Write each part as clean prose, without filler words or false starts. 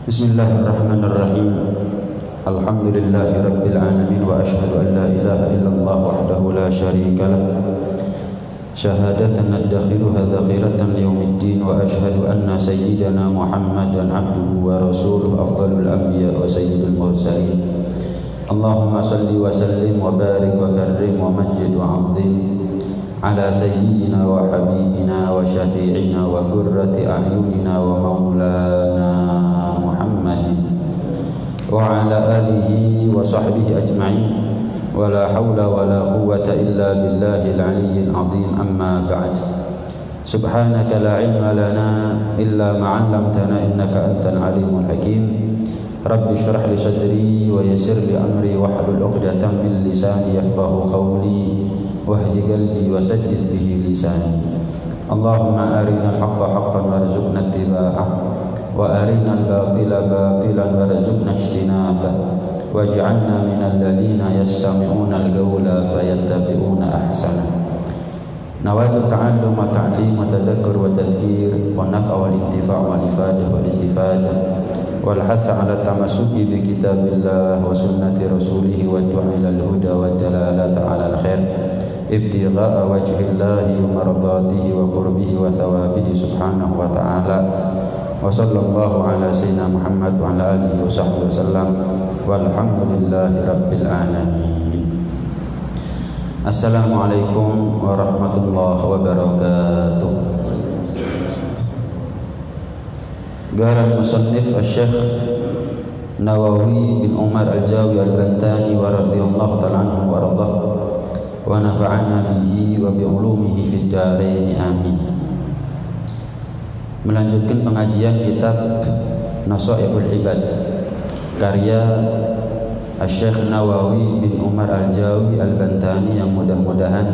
Bismillahirrahmanirrahim. Alhamdulillahi rabbil alamin wa asyhadu an la ilaha illallah wahdahu la syarika lah. Syahadatan nadkhiluha dhakhiratan liyaumiddin wa asyhadu anna sayyidana Muhammadan abduhu wa rasuluhu afdalul anbiya wa sayyidul mursalin. Allahumma salli wa sallim wa barik wa karrim wa majjid wa 'azzim ala sayyidina wa habibina wa syafi'ina wa qurrati a'yunina wa maulana Muhammadin wa ala alihi wa sahbihi ajma'in wa la hawla wa la quwwata illa billahil aliyyil azim amma ba'd. Subhanaka la ilma lana illa ma 'allamtana innaka antal alimul hakim. Rabbi shrah li sadri wa yassir li amri wahlul 'uqdatam min lisani yafqahu qawli wahdi qalbi wa saddid bihi lisani. Allahumma arinal haqqa haqqan warzuqna ittiba'ah wa arinal batila batilan warzuqna ijtinabah waj'alna minal ladzina yastami'una al-qawla fayattabi'una ahsanah. Nawaitu ta'allum wa ta'lim wa tadhakkur wa tadhkir wa naf'a wal intifa' wal ifadah wal istifadah wal hatha 'ala tamassuki bi kitabillah wa sunnati rasulih wa du'a ila al-huda wa dalalata 'ala al-khair ibtigha'a wajhillahi wa mardatihi wa qurbihi wa thawabihi subhanahu wa ta'ala. Wa sallallahu ala sayyidina Muhammad wa ala alihi wa sahbihi wasallam walhamdulillahi rabbil alamin. Assalamualaikum warahmatullahi wabarakatuh. Qala al-musannif al-Syekh Nawawi bin Umar al-Jawi al-Bantani wa radhiyallahu ta'ala anhu wa radhah wa nafa'ana bihi wa bi ulumihi fid dharain amin. Melanjutkan pengajian kitab Nasaihul Ibad karya Syekh Nawawi bin Umar Al-Jawi Al-Bantani yang mudah-mudahan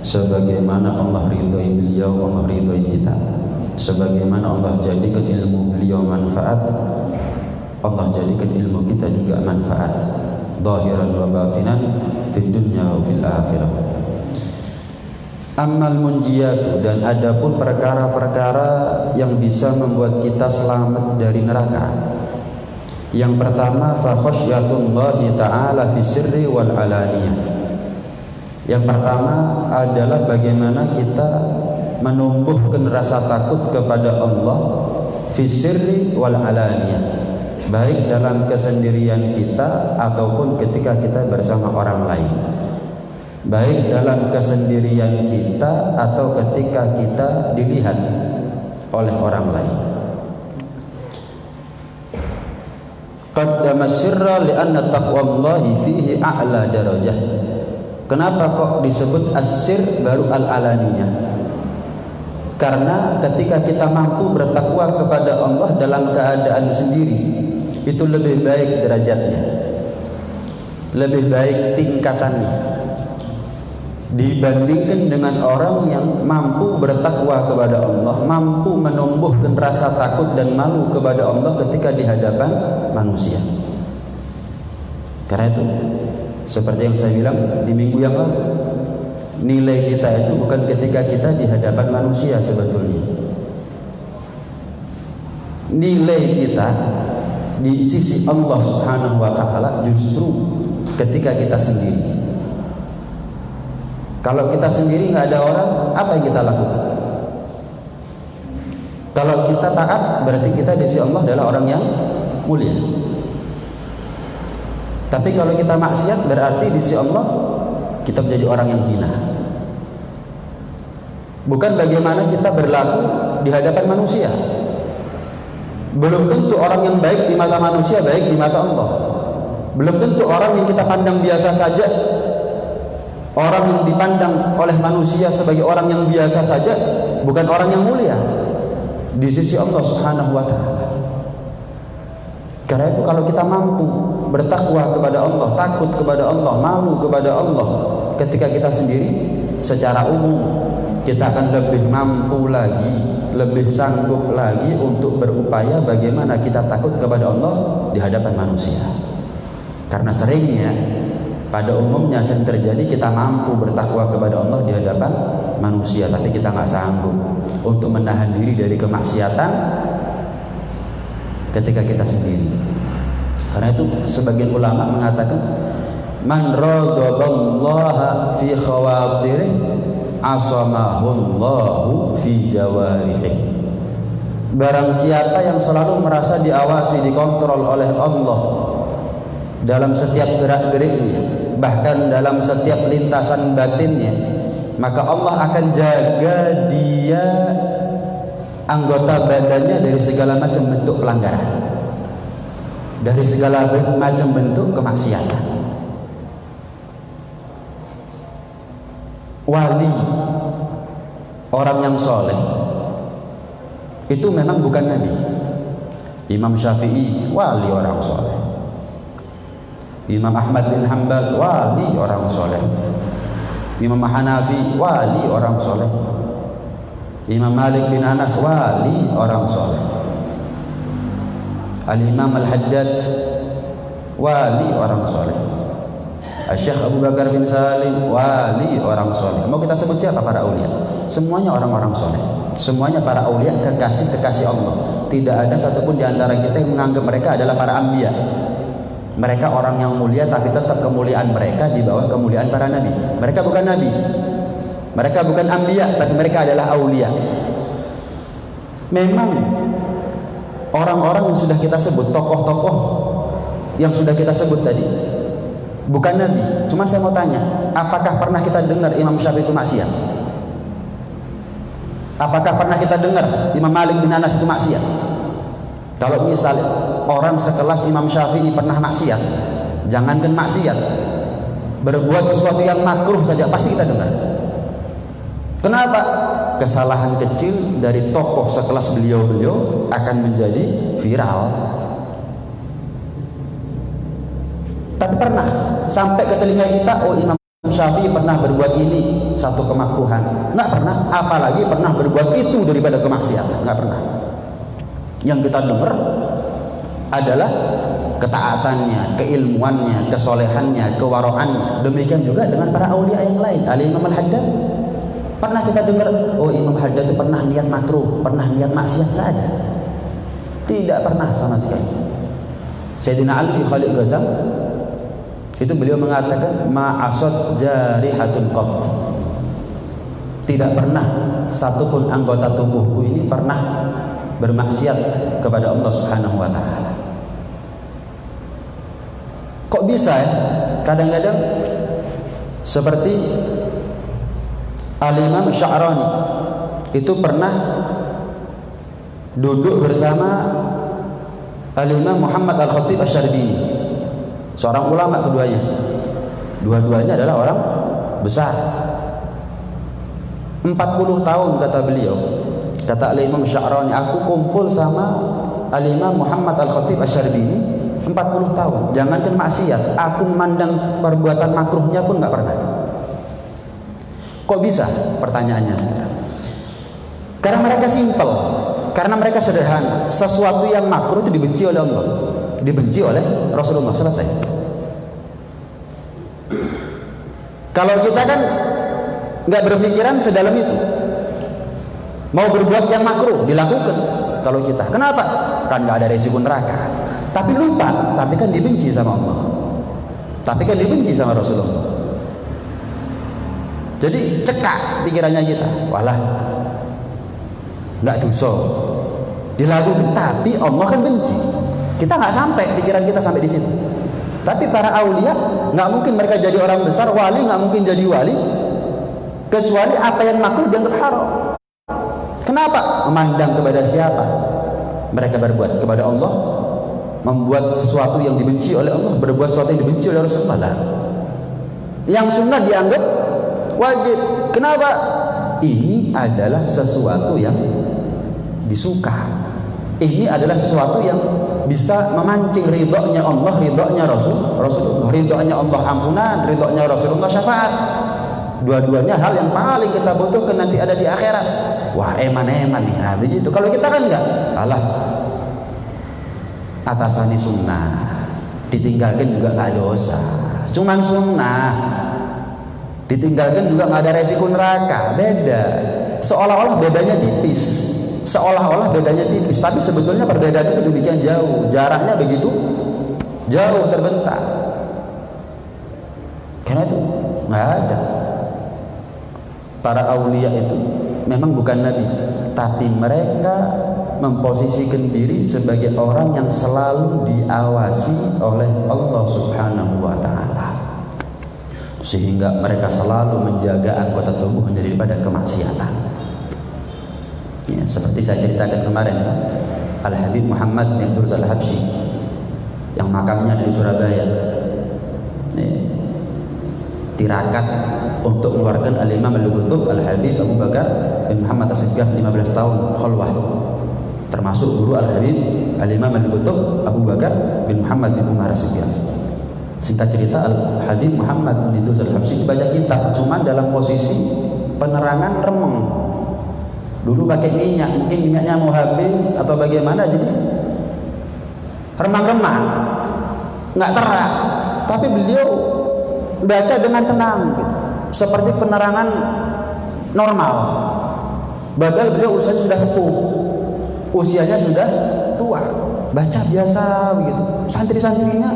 sebagaimana Allah ridhoi beliau, Allah ridhoi kita. Sebagaimana Allah jadikan ilmu beliau manfaat, Allah jadikan ilmu kita juga manfaat, zahiran wa batinan fid dunya wa fil akhirah. Ammal munjiyatu, dan adapun perkara-perkara yang bisa membuat kita selamat dari neraka. Yang pertama, fa khasyatullahi ta'ala fi sirri wal alaniyah. Yang pertama adalah bagaimana kita menumbuhkan rasa takut kepada Allah fi sirri wal alaniyah, baik dalam kesendirian kita ataupun ketika kita bersama orang lain. Baik dalam kesendirian kita atau ketika kita dilihat oleh orang lain. Qaddama sirra li'anna taqwallahi fihi a'la darajah. Kenapa kok disebut as-sir baru al-alaniyah? Karena ketika kita mampu bertakwa kepada Allah dalam keadaan sendiri, itu lebih baik derajatnya, lebih baik tingkatannya dibandingkan dengan orang yang mampu bertakwa kepada Allah, mampu menumbuhkan rasa takut dan malu kepada Allah ketika di hadapan manusia. Karena itu, seperti yang saya bilang di minggu yang lalu, nilai kita itu bukan ketika kita di hadapan manusia sebetulnya. Nilai kita di sisi Allah Subhanahu wa ta'ala justru ketika kita sendiri. Kalau kita sendiri nggak ada orang, apa yang kita lakukan? Kalau kita taat, berarti kita di sisi Allah adalah orang yang mulia. Tapi kalau kita maksiat, berarti di sisi Allah kita menjadi orang yang hina. Bukan bagaimana kita berlaku di hadapan manusia. Belum tentu orang yang baik di mata manusia baik di mata Allah. Belum tentu orang yang kita pandang biasa saja, orang yang dipandang oleh manusia sebagai orang yang biasa saja, bukan orang yang mulia di sisi Allah Subhanahu wa ta'ala. Karena itu kalau kita mampu bertakwa kepada Allah, takut kepada Allah, malu kepada Allah ketika kita sendiri, secara umum kita akan lebih mampu lagi, lebih sanggup lagi untuk berupaya bagaimana kita takut kepada Allah di hadapan manusia. Karena seringnya, pada umumnya sering terjadi kita mampu bertakwa kepada Allah di hadapan manusia, tapi kita nggak sanggup untuk menahan diri dari kemaksiatan ketika kita sendiri. Karena itu sebagian ulama mengatakan man raghaballaha fi khawatirih asamahullahu fi jawarihih. Barang siapa yang selalu merasa diawasi, dikontrol oleh Allah dalam setiap gerak-geriknya, bahkan dalam setiap lintasan batinnya, maka Allah akan jaga dia anggota badannya dari segala macam bentuk pelanggaran, dari segala macam bentuk kemaksiatan. Wali, orang yang soleh, itu memang bukan nabi. Imam Syafi'i wali orang soleh, Imam Ahmad bin Hanbal wali orang soleh, Imam Hanafi wali orang soleh, Imam Malik bin Anas wali orang soleh, Al-Imam Al-Haddad wali orang soleh, Syekh Abu Bakar bin Salim wali orang soleh. Mau kita sebut siapa para aulia? Semuanya orang-orang soleh, semuanya para aulia, kekasih-kekasih Allah. Tidak ada satupun di antara kita yang menganggap mereka adalah para anbiya. Mereka orang yang mulia, tapi tetap kemuliaan mereka di bawah kemuliaan para nabi. Mereka bukan nabi, mereka bukan anbiya, tapi mereka adalah aulia. Memang orang-orang yang sudah kita sebut, tokoh-tokoh yang sudah kita sebut tadi, bukan nabi. Cuman saya mau tanya, apakah pernah kita dengar Imam Syafi'i itu maksiat? Apakah pernah kita dengar Imam Malik bin Anas itu maksiat? Kalau misalnya orang sekelas Imam Syafi'i pernah maksiat, jangankan maksiat, berbuat sesuatu yang makruh saja pasti kita dengar. Kenapa? Kesalahan kecil dari tokoh sekelas beliau-beliau akan menjadi viral. Tapi pernah sampai ke telinga kita, oh Imam Syafi'i pernah berbuat ini, satu kemakruhan? Nggak pernah. Apalagi pernah berbuat itu daripada kemaksiatan? Nggak pernah. Yang kita dengar adalah ketaatannya, keilmuannya, kesolehannya, kewaroannya. Demikian juga dengan para aulia yang lain. Al-Imam Al-Haddad, pernah kita dengar, oh Imam Haddad itu pernah niat makruh, pernah niat maksiat? Nggak ada. Tidak pernah sama sekali. Sayyidina Ali Khalid Ghazam, itu beliau mengatakan ma'asad jarihatun qat. Tidak pernah satupun anggota tubuhku ini pernah bermaksiat kepada Allah Subhanahu wa taala. Kok bisa ya? Kadang-kadang seperti Al-Imam Sya'rani itu pernah duduk bersama Al-Imam Muhammad Al-Khatib Asy-Syarbini, seorang ulama keduanya. Dua-duanya adalah orang besar. 40 tahun kata beliau, kata Al-Imam Sya'rani, aku kumpul sama Al-Imam Muhammad Al-Khatib Asy-Syarbini 40 tahun. Jangankan maksiat, aku memandang perbuatan makruhnya pun nggak pernah. Kok bisa? Pertanyaannya sekarang. Karena mereka simpel, karena mereka sederhana. Sesuatu yang makruh itu dibenci oleh Allah, dibenci oleh Rasulullah. Selesai. Kalau kita kan nggak berpikiran sedalam itu, mau berbuat yang makruh dilakukan. Kalau kita, kenapa? Kan nggak ada resiko neraka. Tapi lupa, tapi kan dibenci sama Allah, tapi kan dibenci sama Rasulullah. Jadi cekak pikirannya kita, walah nggak dosa dilakukan, tapi Allah kan benci. Kita nggak sampai, pikiran kita sampai di situ. Tapi para aulia nggak mungkin mereka jadi orang besar, wali nggak mungkin jadi wali kecuali apa yang makruh dianggap haram. Kenapa? Memandang kepada siapa mereka berbuat? Kepada Allah, membuat sesuatu yang dibenci oleh Allah, berbuat sesuatu yang dibenci oleh Rasulullah. Yang sunnah dianggap wajib. Kenapa? Ini adalah sesuatu yang disuka. Ini adalah sesuatu yang bisa memancing ridhonya Allah, ridhonya Rasulullah, ridhonya Allah ampunan, ridhonya Rasulullah syafaat. Dua-duanya hal yang paling kita butuhkan nanti ada di akhirat. Wah, eman-eman nih. Nah, begitu. Kalau kita kan enggak, alah atasani sunnah, ditinggalkan juga nggak dosa. Cuman sunnah, ditinggalkan juga nggak ada resiko neraka. Beda. Seolah-olah bedanya tipis. seolah-olah bedanya tipis, tapi sebetulnya perbedaan itu demikian jauh, jaraknya begitu jauh terbentang. Karena itu nggak ada. Para aulia itu memang bukan nabi, tapi mereka memposisikan diri sebagai orang yang selalu diawasi oleh Allah Subhanahu wa taala. Sehingga mereka selalu menjaga anggota tubuhnya daripada kemaksiatan. Ya, seperti saya ceritakan kemarin, Al-Habib Muhammad bin Durrus Al-Habsyi yang makamnya di Surabaya. Tirakat untuk mengeluarkan Al-Imam Al-Qutub Al-Habib Abu Bakar bin Muhammad As-Segaf 15 tahun khulwah, termasuk guru Al-Habib Al-Imam Al-Qutub Abu Bakar bin Muhammad bin Umar As-Segaf. Singkat cerita, Al-Habib Muhammad bin Durrus Al-Habsyi baca kitab cuma dalam posisi penerangan remeng. Dulu pakai minyak, mungkin minyaknya mau habis atau bagaimana, jadi remang-remang, nggak terang. Tapi beliau baca dengan tenang gitu, seperti penerangan normal. Padahal beliau usianya sudah sepuh, usianya sudah tua, baca biasa begitu. Santri-santrinya,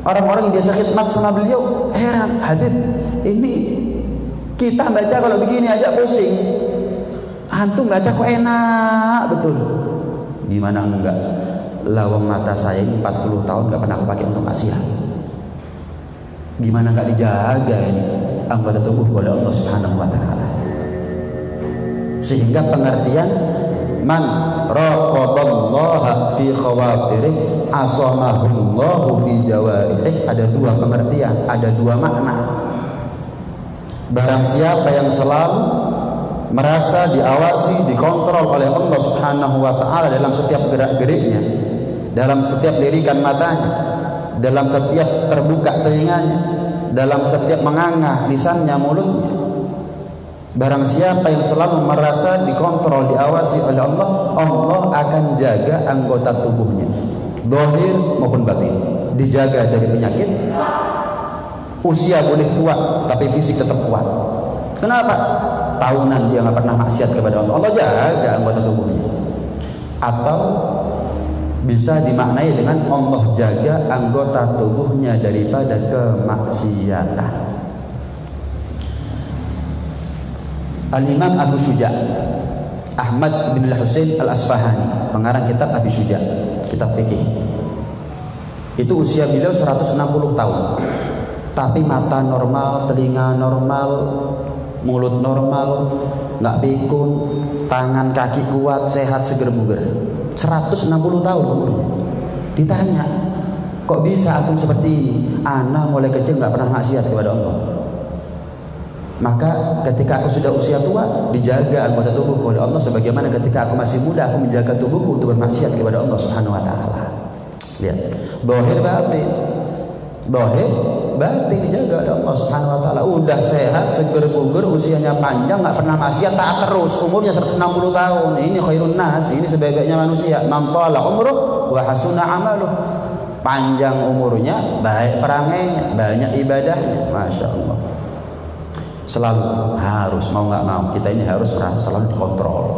orang-orang yang biasa khidmat sama beliau heran, Habib, ini kita baca kalau begini aja pusing, antum baca kok enak betul. Gimana enggak? Lawang mata saya ini 40 tahun nggak pernah aku pakai untuk maksiat. Gimana nggak dijaga ini anggota tubuh oleh Allah Subhanahu wa taala. Sehingga pengertian man raqaballaha fi khawatirih asamahullahu fi jawarih, ada dua pengertian, ada dua makna. Barang siapa yang selalu merasa diawasi, dikontrol oleh Allah Subhanahu wa taala dalam setiap gerak-geriknya, dalam setiap lirikan matanya, dalam setiap terbuka telinganya, dalam setiap mengangah lisannya, mulutnya. Barang siapa yang selalu merasa dikontrol, diawasi oleh Allah, Allah akan jaga anggota tubuhnya, zahir maupun batin, dijaga dari penyakit. Usia boleh tua tapi fisik tetap kuat. Kenapa? Tahunan dia nggak pernah maksiat kepada Allah, Allah jaga anggota tubuhnya. Atau bisa dimaknai dengan Allah jaga anggota tubuhnya daripada kemaksiatan. Al-Imam Abu Syuja' Ahmad bin Al-Husain Al-Asfahani, pengarang kitab Abi Syuja', kitab fikih. Itu usia beliau 160 tahun. Tapi mata normal, telinga normal, mulut normal, nggak pikun, tangan kaki kuat, sehat, seger buger. 160 tahun umurnya. Ditanya, kok bisa antum seperti ini? Ana mulai kecil nggak pernah maksiat kepada Allah. Maka ketika aku sudah usia tua, dijaga anggota tubuhku oleh Allah, sebagaimana ketika aku masih muda, aku menjaga tubuhku untuk bermaksiat kepada Allah Subhanahu wa taala. Lihat, zahir batin. Zahir batin dijaga oleh Allah Subhanahu wa taala. Udah sehat, seger buger, usianya panjang, nggak pernah maksiat, taat terus, umurnya 160 tahun. Ini khairun nas, ini sebaik-baiknya manusia. Man tala umruh wa hasuna amaluh. Panjang umurnya, baik perangainya, banyak ibadahnya. Masya Allah. Selalu harus, mau nggak mau, kita ini harus merasa selalu dikontrol,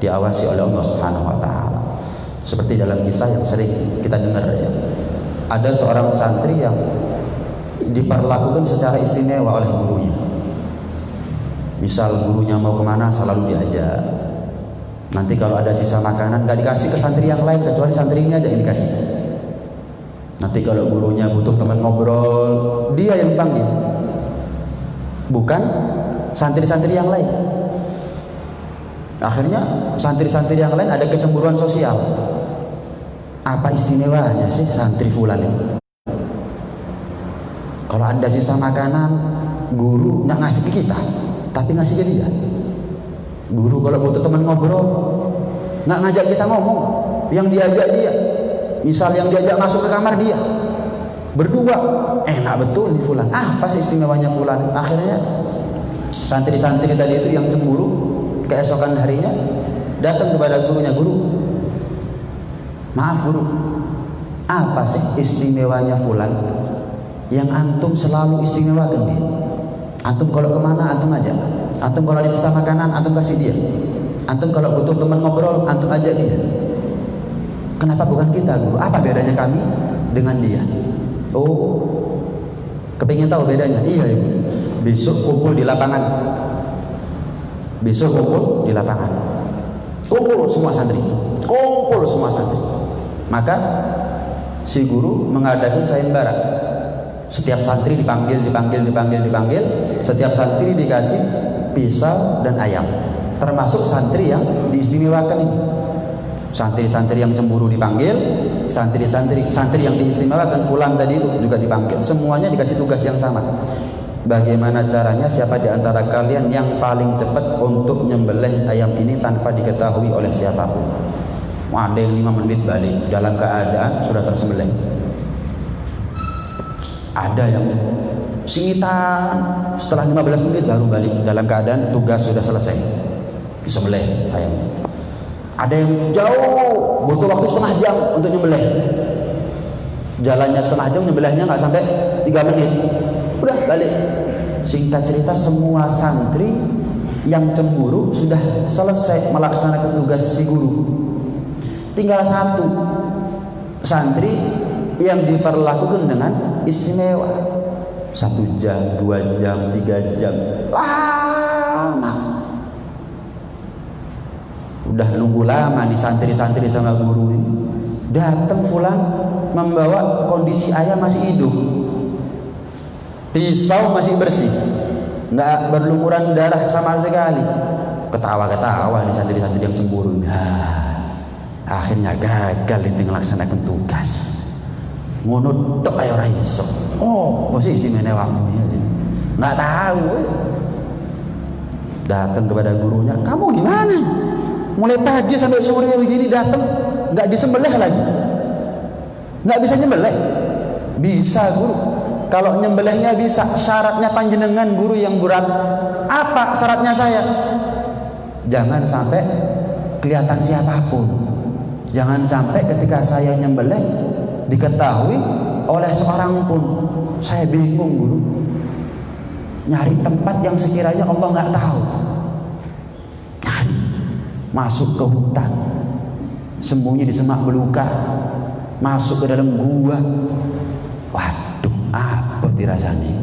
diawasi oleh Allah Subhanahu wa taala. Seperti dalam kisah yang sering kita dengar, ya, ada seorang santri yang diperlakukan secara istimewa oleh gurunya. Misal gurunya mau kemana selalu diajak. Nanti kalau ada sisa makanan nggak dikasih ke santri yang lain, kecuali santri ini aja yang dikasih. Nanti kalau gurunya butuh teman ngobrol, dia yang panggil, bukan santri-santri yang lain. Akhirnya santri-santri yang lain ada kecemburuan sosial. Apa istimewanya sih santri fulan ini? Kalau ada sisa makanan, guru nggak ngasih ke kita, tapi ngasih ke dia. Guru kalau butuh teman ngobrol, nggak ngajak kita ngomong, yang diajak dia. Misal yang diajak masuk ke kamar dia, berdua, enak betul nih fulan. Apa sih istimewanya fulan? Akhirnya santri-santri tadi itu yang cemburu, keesokan harinya datang kepada gurunya, guru, maaf guru, apa sih istimewanya fulan yang antum selalu istimewakan dia? Antum kalau kemana antum ajak, antum kalau ada sisa makanan antum kasih dia, Antum kalau butuh teman ngobrol, antum ajak dia. Kenapa bukan kita, guru? Apa bedanya kami dengan dia? Oh, kepingin tahu bedanya? Iya, ibu. Besok kumpul di lapangan. Besok kumpul di lapangan. Kumpul semua santri. Kumpul semua santri. Maka si guru mengadakan sayembara. Setiap santri dipanggil. Setiap santri dikasih pisau dan ayam. Termasuk santri yang diistimewakan ini. Santri-santri yang cemburu dipanggil, santri yang diistimewakan fulan tadi itu juga dipanggil. Semuanya dikasih tugas yang sama. Bagaimana caranya, siapa di antara kalian yang paling cepat untuk nyembelih ayam ini tanpa diketahui oleh siapapun? Ada yang 5 menit balik dalam keadaan sudah tersembelih. Ada yang singitan setelah 15 menit baru balik dalam keadaan tugas sudah selesai disembelih ayamnya. Ada yang jauh butuh waktu setengah jam untuk nyembelih. Jalannya setengah jam, nyembelihnya nggak sampai 3 menit. Udah balik. Singkat cerita, semua santri yang cemburu sudah selesai melaksanakan tugas si guru. Tinggal satu santri yang diperlakukan dengan istimewa. 1 jam, 2 jam, 3 jam. Lama. Udah nunggu lama nih santri-santri sama guru ini. Datang fulan membawa kondisi ayam masih hidup, pisau masih bersih, nggak berlumuran darah sama sekali. Ketawa-ketawa nih santri-santri yang cemburu. Akhirnya gagal itu melaksanakan tugas. Ngono tok ayo ora iso. Oh, posisi menewakmu ya. Nggak tahu. Datang kepada gurunya, "Kamu gimana? Mulai pagi sampai sore begini datang, nggak disembelih lagi, nggak bisa nyembelih." Bisa guru, kalau nyembelihnya bisa, syaratnya panjenengan guru yang berat. Apa syaratnya saya? Jangan sampai kelihatan siapapun, jangan sampai ketika saya nyembelih diketahui oleh seorang pun. Saya bingung guru, nyari tempat yang sekiranya Allah nggak tahu. Masuk ke hutan, sembunyi di semak belukar, masuk ke dalam gua. Waduh, apa dirasani?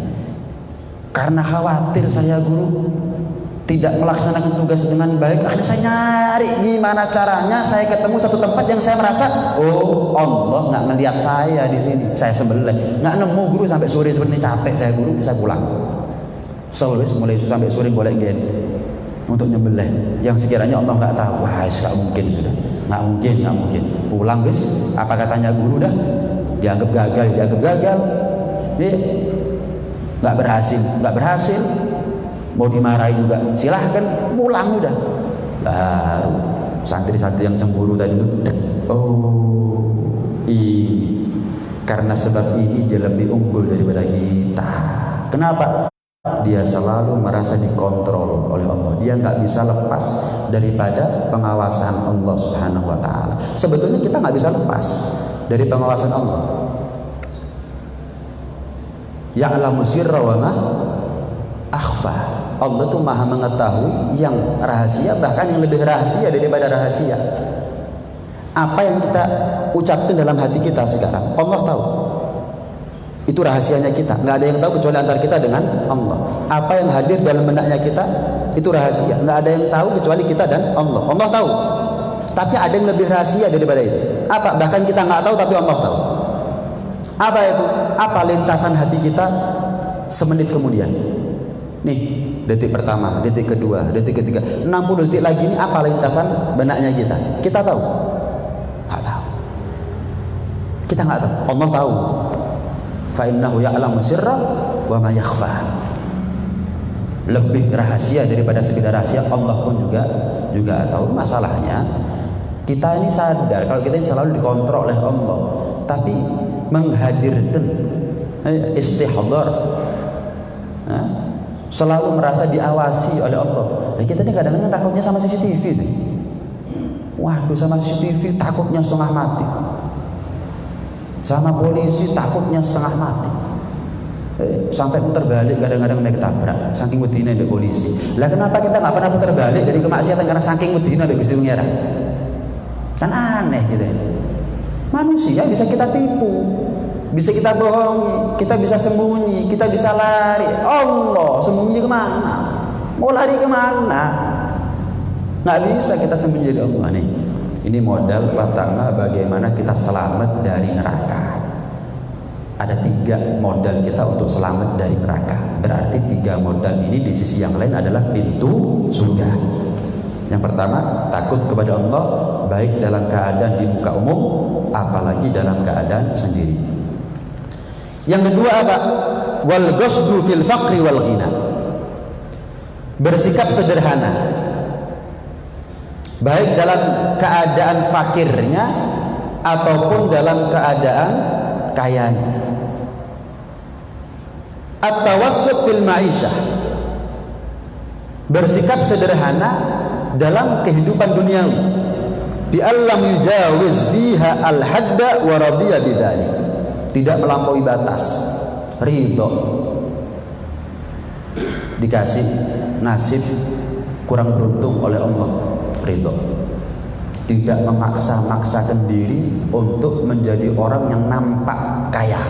Karena khawatir saya guru tidak melaksanakan tugas dengan baik, akhirnya saya nyari gimana caranya saya ketemu satu tempat yang saya merasa, oh Allah nggak melihat saya di sini, saya sembelih. Nggak nemu guru sampai sore, sebenarnya capek saya guru, saya pulang. Mulai sampai sore boleh gen untuk nyembelih yang sekiranya Allah nggak tahu. Wah, nggak mungkin, sudah nggak mungkin. Pulang wis, apa katanya guru dah, dianggap gagal, nggak berhasil, mau dimarahi juga silahkan, pulang udah. Baru santri-santri yang cemburu tadi itu, karena sebab ini dia lebih unggul daripada kita. Kenapa? Dia selalu merasa dikontrol oleh Allah. Dia nggak bisa lepas daripada pengawasan Allah Subhanahu wa Ta'ala. Sebetulnya kita nggak bisa lepas dari pengawasan Allah. Ya'lamu sirra wa ma akhfa. Allah tuh maha mengetahui yang rahasia, bahkan yang lebih rahasia daripada rahasia. Apa yang kita ucapkan dalam hati kita sekarang, Allah tahu. Itu rahasianya kita, nggak ada yang tahu kecuali antara kita dengan Allah. Apa yang hadir dalam benaknya kita, itu rahasia, nggak ada yang tahu kecuali kita dan Allah. Allah tahu, tapi ada yang lebih rahasia daripada itu. Apa? Bahkan kita nggak tahu, tapi Allah tahu. Apa itu? Apa lintasan hati kita semenit kemudian? Nih, detik pertama, detik kedua, detik ketiga, 60 detik lagi ini apa lintasan benaknya kita? Kita tahu? Nggak tahu. Kita nggak tahu. Allah tahu. Fa'innahu ya'lamu sirra wa ma yakhfa. Lebih rahasia daripada sekedar rahasia, Allah pun juga tahu. Masalahnya kita ini sadar kalau kita ini selalu dikontrol oleh Allah, tapi menghadirkan istihdar, selalu merasa diawasi oleh Allah. Kita ini kadang-kadang takutnya sama CCTV nih. Waduh, sama CCTV takutnya setengah mati, sama polisi takutnya setengah mati. Sampai putar balik kadang-kadang naik ketabrak saking wedine mbek polisi. Lah kenapa kita nggak pernah putar balik dari kemaksiatan karena saking wedine mbek Gusti Pangeran? Kan aneh gitu. Manusia bisa kita tipu, bisa kita bohongi, kita bisa sembunyi, kita bisa lari. Allah sembunyi kemana? Mau lari kemana? Nggak bisa kita sembunyi dari Allah nih. Ini modal pertama bagaimana kita selamat dari neraka. Ada 3 modal kita untuk selamat dari neraka. Berarti 3 modal ini di sisi yang lain adalah pintu surga. Yang pertama, takut kepada Allah baik dalam keadaan di muka umum, apalagi dalam keadaan sendiri. Yang kedua apa? Wal ghasdu fil faqri wal ghina. Bersikap sederhana. Baik dalam keadaan fakirnya ataupun dalam keadaan kayanya. At-tawassut fil ma'isyah. Bersikap sederhana dalam kehidupan duniawi. Bi allam yujawiz fiha al-hadda wa radiya bidzalik. Tidak melampaui batas. Ridho. Dikasih nasib kurang beruntung oleh Allah. Ridho. Tidak memaksa-maksakan diri untuk menjadi orang yang nampak kaya.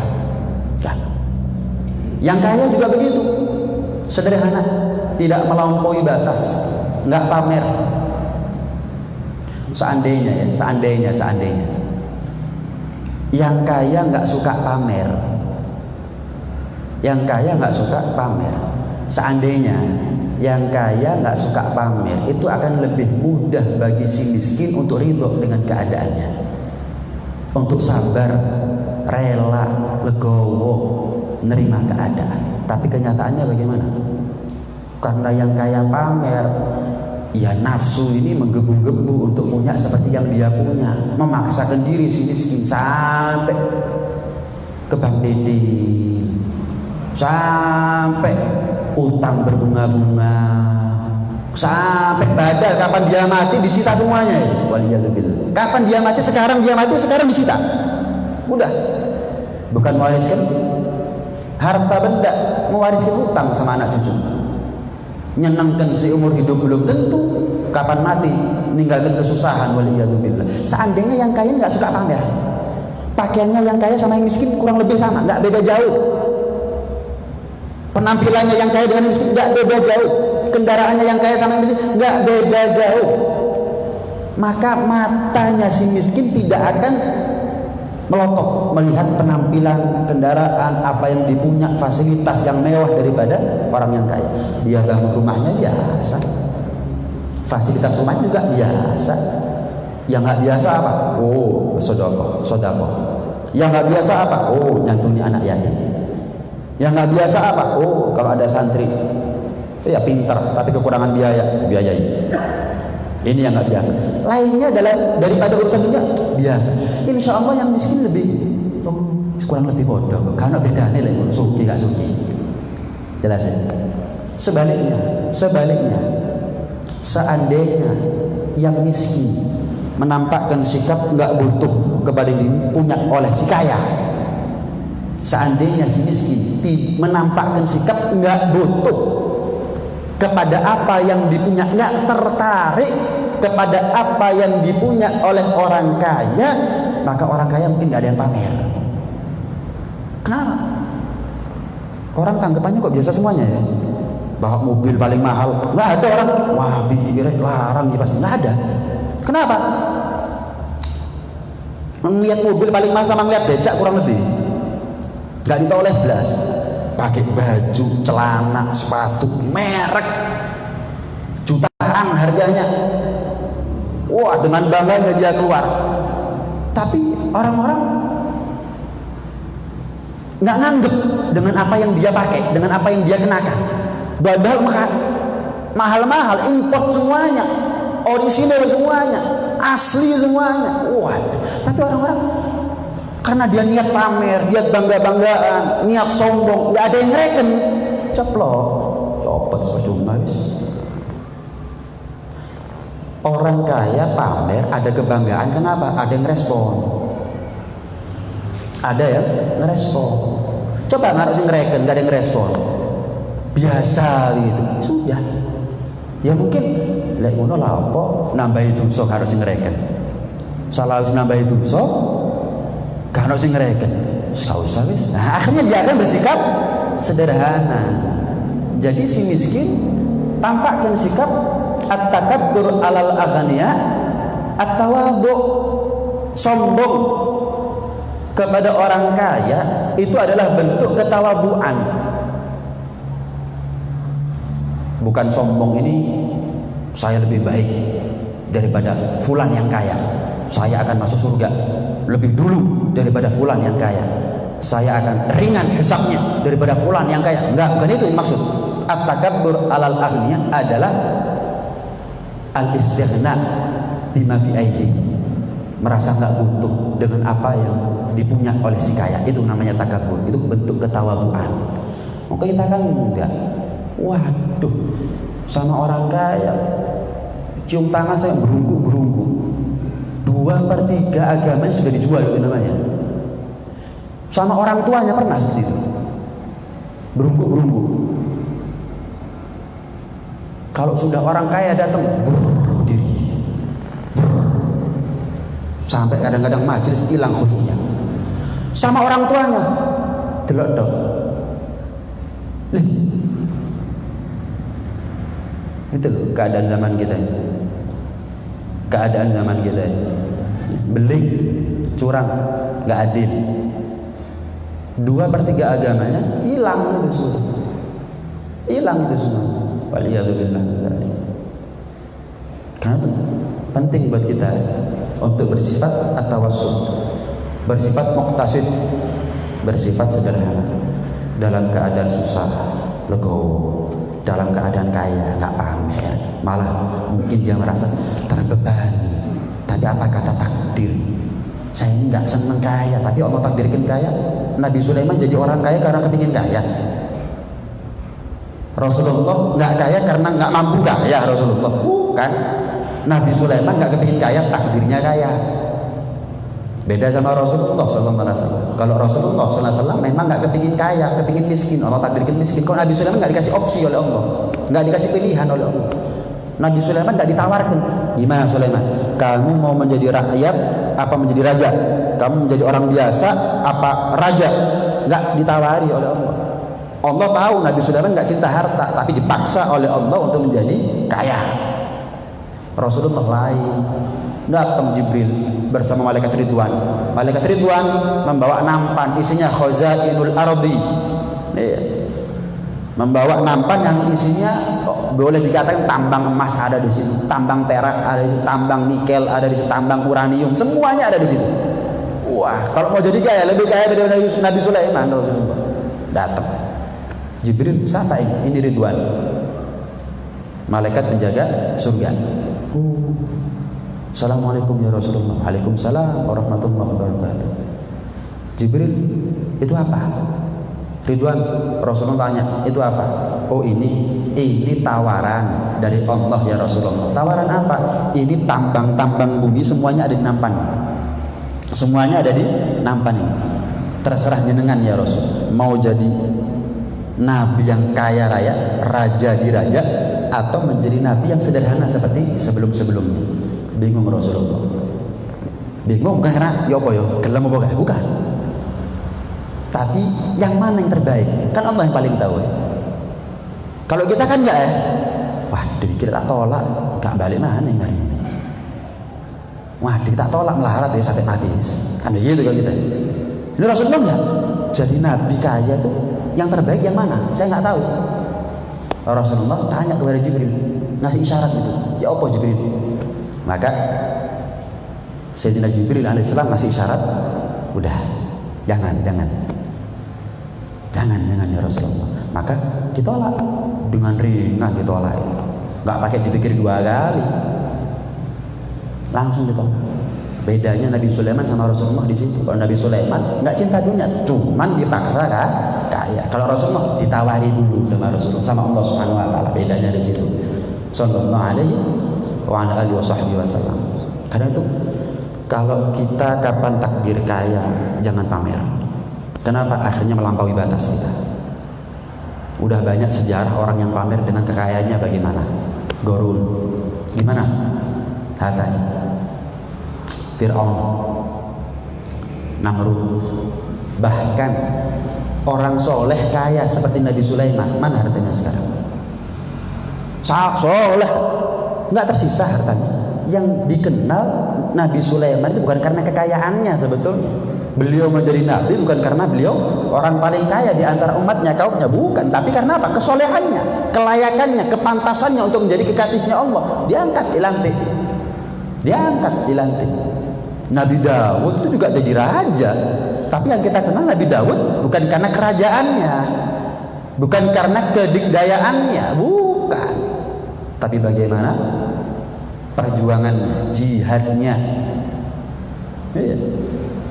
Yang kaya juga begitu, sederhana, tidak melampaui batas, nggak pamer. Seandainya, yang kaya nggak suka pamer, yang kaya nggak suka pamer. Seandainya yang kaya nggak suka pamer, itu akan lebih mudah bagi si miskin untuk ridho dengan keadaannya, untuk sabar, rela, legowo, nerima keadaan. Tapi kenyataannya bagaimana? Karena yang kaya pamer, ya nafsu ini menggebu-gebu untuk punya seperti yang dia punya, memaksakan diri si miskin sampai ke bank Bedin, sampai utang berbunga-bunga, sampai badal kapan dia mati disita semuanya. Waliyadzubillah. Kapan dia mati? Sekarang dia mati, sekarang disita. Udah. Bukan mewariskan harta benda, mewariskan utang sama anak cucu. Nyenangkan seumur hidup belum tentu. Kapan mati meninggalkan kesusahan. Waliyadzubillah. Seandainya yang kaya nggak suka pamer, pakaiannya yang kaya sama yang miskin kurang lebih sama, nggak beda jauh. Penampilannya yang kaya dengan yang miskin nggak beda jauh. Kendaraannya yang kaya sama yang miskin nggak beda jauh. Maka matanya si miskin tidak akan melotot melihat penampilan, kendaraan, apa yang dipunya, fasilitas yang mewah daripada orang yang kaya. Dia bangun rumahnya biasa, fasilitas rumahnya juga biasa. Yang nggak biasa apa? Oh, sodako. Yang nggak biasa apa? Oh, nyantuni anak yatim. Yang nggak biasa apa? Oh, kalau ada santri, ya pintar tapi kekurangan biayai. Ini yang nggak biasa. Lainnya daripada urusan dunia biasa. Insya Allah yang miskin kurang lebih bodoh. Karena bedanya lah suki nggak suki. Jelas ya. Sebaliknya, seandainya yang miskin menampakkan sikap nggak butuh kepada yang punya oleh si kaya. Seandainya si miskin menampakkan sikap nggak butuh kepada apa yang dipunya, nggak tertarik kepada apa yang dipunya oleh orang kaya, maka orang kaya mungkin nggak ada yang pamer. Kenapa? Orang tanggapannya kok biasa semuanya ya. Bawa mobil paling mahal, nggak ada orang wah larang gitu, pasti nggak ada. Kenapa? Melihat mobil paling mahal sama ngeliat becak kurang lebih nggak ditoleh belas. Pakai baju, celana, sepatu merek jutaan harganya. Wah, dengan bangganya dia keluar. Tapi orang-orang nggak nganggep dengan apa yang dia pakai, dengan apa yang dia kenakan. Padahal mahal-mahal, import semuanya, orisinal semuanya, asli semuanya. Wah, tapi orang-orang karena dia niat pamer, niat bangga-banggaan, niat sombong, nggak ada yang ngereken, copot percuma wis. Orang kaya pamer, ada kebanggaan, kenapa? Ada yang respon, ada yang ngerespon. Coba ngaruh sing ngereken, gak ada yang ngerespon. Biasa gitu. Sudah. Ya mungkin lek ngono lah apa nambahi dosa karo sing ngereken. Salah wis nambahi dosa karo sing ngereken. Wis gak usah wis. Nah, akhirnya dia akan bersikap sederhana. Jadi si miskin tampakkan sikap at-takabbur alal aghniya, at-tawadhu, sombong kepada orang kaya itu adalah bentuk ketawaduan. Bukan sombong ini saya lebih baik daripada fulan yang kaya, saya akan masuk surga lebih dulu daripada fulan yang kaya, saya akan ringan hisabnya daripada fulan yang kaya. Enggak, bukan itu yang maksud. At-takabbur alal aghniya adalah al-istighna bima fi aidi, merasa nggak butuh dengan apa yang dipunya oleh si kaya. Itu namanya takabur, itu bentuk ketawaduan. Maka kita kan enggak, waduh sama orang kaya cium tangan saya berunggu-berunggu, 2/3 agamanya sudah dijual, itu namanya. Sama orang tuanya pernah seperti itu, berunggu-berunggu. Kalau sudah orang kaya datang, diri, sampai kadang-kadang majelis hilang khusyuknya. Sama orang tuanya, delok-dok. Itu loh keadaan zaman kita ini. Keadaan zaman kita ini. Beling, curang, nggak adil. 2/3 agamanya hilang itu semua. Hilang itu semua. Waliyadzubillah. Karena itu penting buat kita untuk bersifat at-tawassul, bersifat muqtasid, bersifat sederhana. Dalam keadaan susah legowo, dalam keadaan kaya nggak pamer, malah mungkin dia merasa terbebani. Tapi apa kata takdir? Saya ini nggak seneng kaya, tapi Allah takdirkan kaya. Nabi Sulaiman jadi orang kaya karena kepingin kaya. Rasulullah nggak kaya karena nggak mampu kaya. Rasulullah bukan. Nabi Sulaiman nggak kepingin kaya, takdirnya kaya. Beda sama Rasulullah SAW. Kalau Rasulullah SAW memang nggak kepingin kaya, kepingin miskin. Allah takdirkan miskin. Kalau Nabi Sulaiman nggak dikasih opsi oleh Allah, nggak dikasih pilihan oleh Allah. Nabi Sulaiman nggak ditawarkan. Gimana Sulaiman? Kamu mau menjadi rakyat apa menjadi raja? Kamu menjadi orang biasa apa raja? Nggak ditawari oleh Allah. Allah tahu Nabi Sulaiman nggak cinta harta, tapi dipaksa oleh Allah untuk menjadi kaya. Rasulullah lain. Datang Jibril bersama malaikat Ridwan. Malaikat Ridwan membawa nampan isinya khazainul ardi. Membawa nampan yang isinya boleh dikatakan tambang emas ada di situ, tambang perak ada di situ, tambang nikel ada di situ, tambang uranium, semuanya ada di situ. Wah, kalau mau jadi kaya lebih kaya dari Nabi Sulaiman. Rasulullah datang. Jibril, siapa ini? Ini Ridwan, malaikat penjaga surga. Assalamualaikum ya Rasulullah. Waalaikumsalam warahmatullahi wabarakatuh. Jibril, itu apa? Ridwan, Rasulullah tanya, itu apa? Oh ini tawaran dari Allah ya Rasulullah. Tawaran apa? Ini tambang-tambang bumi semuanya ada di nampan. Semuanya ada di nampan ini. Terserah jenengan ya Rasul. Mau jadi nabi yang kaya raya, raja di raja, atau menjadi nabi yang sederhana seperti sebelum-sebelumnya. Bingung Rasulullah. Bingung bukan karena ya apa ya, gelem apa gak? Bukan. Tapi yang mana yang terbaik? Kan Allah yang paling tahu ya. Kalau kita kan enggak ya. Waduh, kita tak tolak, enggak balik mana yang hari ini. Waduh, kita tolak melarat ya sampai mati. Kan begitu kalau kita. Ini Rasulullah enggak. Jadi nabi kaya itu yang terbaik yang mana? Saya enggak tahu. Rasulullah tanya kepada Jibril, ngasih isyarat itu. Ya apa Jibril? Maka Sayyidina Jibril alaihissalam ngasih isyarat, udah, jangan ya Rasulullah. Maka ditolak dengan ringan, ditolak, nggak pakai dipikir 2 kali, langsung ditolak. Bedanya Nabi Sulaiman sama Rasulullah di situ. Kalau Nabi Sulaiman nggak cinta dunia, cuman dipaksa kan kaya. Kalau Rasulullah ditawari dulu sama Rasulullah, sama Allah Subhanahu Wa Taala. Bedanya di situ. Sallallahu alaihi wa ala alihi wasallam. Karena itu kalau kita kapan takdir kaya, jangan pamer. Kenapa? Akhirnya melampaui batas kita. Udah banyak sejarah orang yang pamer dengan kekayaannya bagaimana? Gorun. Gimana? Hartanya. Fir'aun, Namrud, bahkan orang soleh kaya seperti Nabi Sulaiman, mana hartanya sekarang? Soleh, nggak tersisa hartanya. Yang dikenal Nabi Sulaiman itu bukan karena kekayaannya sebetulnya. Beliau menjadi nabi bukan karena beliau orang paling kaya di antara umatnya, kaumnya, bukan. Tapi karena apa? Kesolehannya, kelayakannya, kepantasannya untuk menjadi kekasihnya Allah. Diangkat, dilantik. Diangkat, dilantik. Nabi Daud itu juga jadi raja. Tapi yang kita kenal Nabi Daud bukan karena kerajaannya, bukan karena kedikdayaannya, bukan. Tapi bagaimana perjuangannya, jihadnya,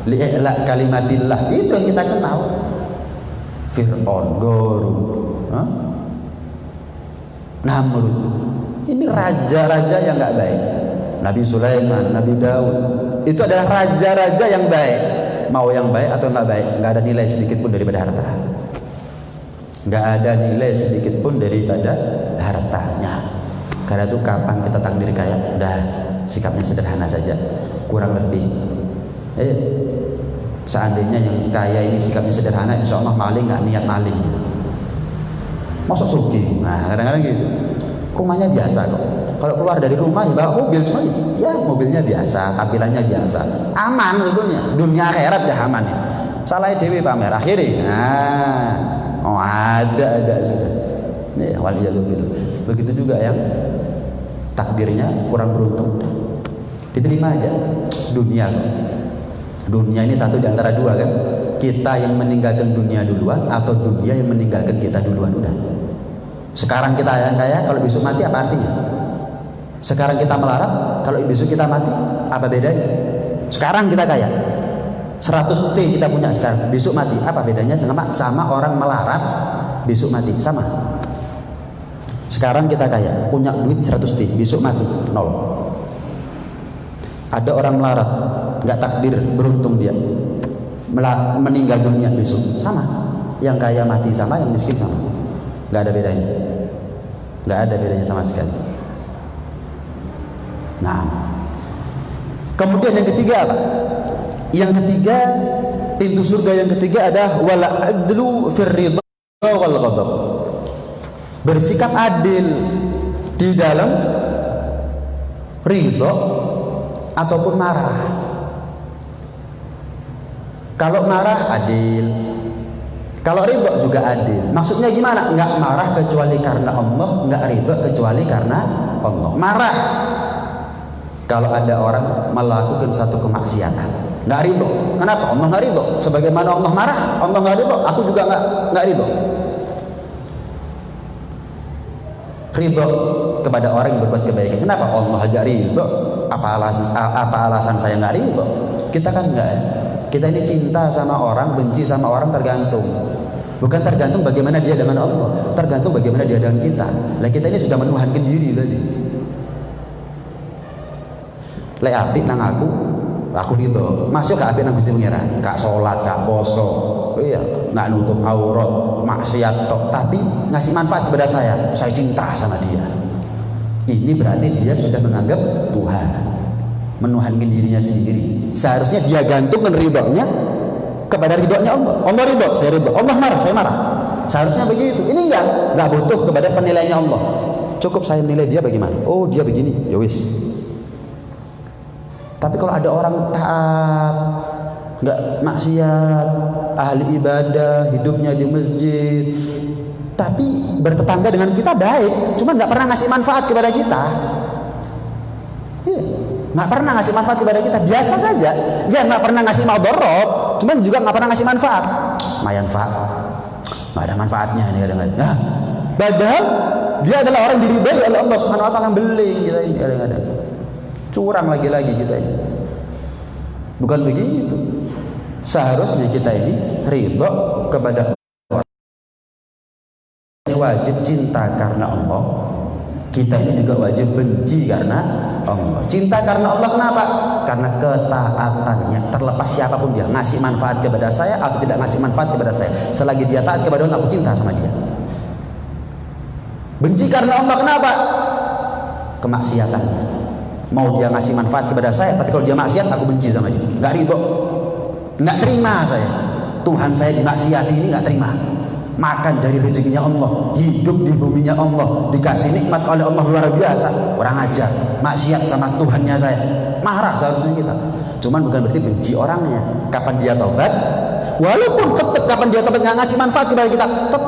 li'la kalimatillah, itu yang kita kenal. Fir'aun, Qarun, Namrud, ini raja-raja yang nggak baik. Nabi Sulaiman, Nabi Daud, itu adalah raja-raja yang baik. Mau yang baik atau nggak baik, nggak ada nilai sedikit pun daripada harta. Nggak ada nilai sedikit pun daripada hartanya. Karena itu kapan kita takdir kaya, udah sikapnya sederhana saja, kurang lebih. Seandainya yang kaya ini sikapnya sederhana, insya Allah maling nggak niat maling. Masuk suki, nah kadang-kadang gitu. Rumahnya biasa kok. Kalau keluar dari rumah ya bawa mobil cuma ya mobilnya biasa, tampilannya biasa, aman sebetulnya. Dunia akhirat dah aman ya. Salah dewi pamer akhirnya, ada sudah. Ya waliyadzubillah. Begitu juga yang takdirnya kurang beruntung, diterima aja. Dunia ini satu di antara dua kan. Kita yang meninggalkan dunia duluan atau dunia yang meninggalkan kita duluan. Udah. Sekarang kita yang kaya, kalau besok mati apa artinya? Sekarang kita melarat, kalau besok kita mati apa bedanya? Sekarang kita kaya, 100 T kita punya sekarang, besok mati apa bedanya sama orang melarat besok mati? Sama. Sekarang kita kaya, punya duit 100 T, besok mati 0. Ada orang melarat, nggak takdir beruntung dia meninggal dunia besok, sama. Yang kaya mati sama, yang miskin sama, nggak ada bedanya, nggak ada bedanya sama sekali. Nah, kemudian yang ketiga apa? Yang ketiga, pintu surga yang ketiga adalah wala adlu fir ridha wal ghadab. Bersikap adil di dalam ridha ataupun marah. Kalau marah adil, kalau ridha juga adil. Maksudnya gimana? Nggak marah kecuali karena Allah, nggak ridha kecuali karena Allah. Marah kalau ada orang melakukan satu kemaksiatan, nggak ridho. Kenapa? Allah nggak ridho. Sebagaimana Allah marah, Allah nggak ridho, aku juga nggak ridho. Ridho kepada orang yang berbuat kebaikan. Kenapa? Allah aja ridho. Apa alasan saya nggak ridho? Kita kan nggak. Kita ini cinta sama orang, benci sama orang tergantung. Bukan tergantung bagaimana dia dengan Allah, tergantung bagaimana dia dengan kita. Lah kita ini sudah menuhankan diri tadi. Lek apik nang aku ridho. Masuk ke apik nang Gusti Pangeran, gak salat, gak poso, iya, gak nutup aurat, maksiat tok, tapi ngasih manfaat kepada saya cinta sama dia. Ini berarti dia sudah menganggap Tuhan, menuhankan dirinya sendiri. Seharusnya dia gantungkan ridhonya kepada ridhonya Allah. Allah ridho, saya ridho. Allah marah, saya marah. Seharusnya begitu. Ini enggak butuh kepada penilaiannya Allah. Cukup saya nilai dia bagaimana. Oh dia begini, ya wis. Tapi kalau ada orang taat, nggak maksiat, ahli ibadah, hidupnya di masjid, tapi bertetangga dengan kita baik, cuma nggak pernah ngasih manfaat kepada kita, nggak pernah ngasih manfaat kepada kita, biasa saja, ya nggak pernah ngasih madarat, cuma juga nggak pernah ngasih manfaat, nggak ada manfaatnya ini kadang-kadang. Nah, padahal dia adalah orang diridhai oleh Allah Subhanahu Wa Taala, beling kita ini kadang-kadang. Curang lagi-lagi kita ini. Bukan begitu. Seharusnya kita ini ridho kepada orang. Ini wajib cinta karena Allah, Kita ini juga wajib benci karena Allah. Cinta karena Allah kenapa? Karena ketaatannya. Terlepas siapapun dia, ngasih manfaat kepada saya atau tidak ngasih manfaat kepada saya, selagi dia taat kepada Allah, aku cinta sama dia. Benci karena Allah kenapa? Kemaksiatannya. Mau dia ngasih manfaat kepada saya, tapi kalau dia maksiat, aku benci sama dia. Nggak ridho, nggak terima saya. Tuhan saya dimaksiati ini nggak terima. Makan dari rezekinya Allah, hidup di buminya Allah, dikasih nikmat oleh Allah luar biasa, orang ajar, maksiat sama Tuhannya saya, marah seharusnya kita. Cuman bukan berarti benci orangnya. Kapan dia taubat, walaupun tetap kapan dia taubat nggak ngasih manfaat kepada kita, tetap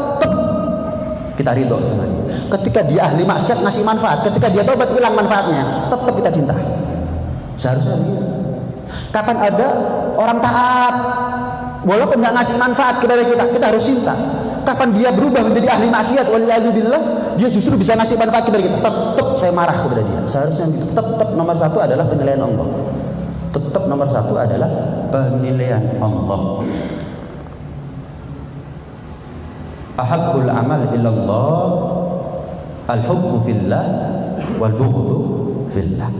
kita ridho sama dia. Ketika dia ahli maksiat ngasih manfaat, ketika dia taubat hilang manfaatnya, tetap kita cinta. Seharusnya begitu. Kapan ada orang taat, walaupun nggak ngasih manfaat kepada kita, kita harus cinta. Kapan dia berubah menjadi ahli maksiat, waliyadzubillah, dia justru bisa ngasih manfaat kepada kita, tetap saya marah kepada dia. Seharusnya gitu. Tetap nomor satu adalah penilaian Allah. Tetap nomor satu adalah penilaian Allah. Ahabbul amal illallah al-hubbu fillah wal bughdu fillah.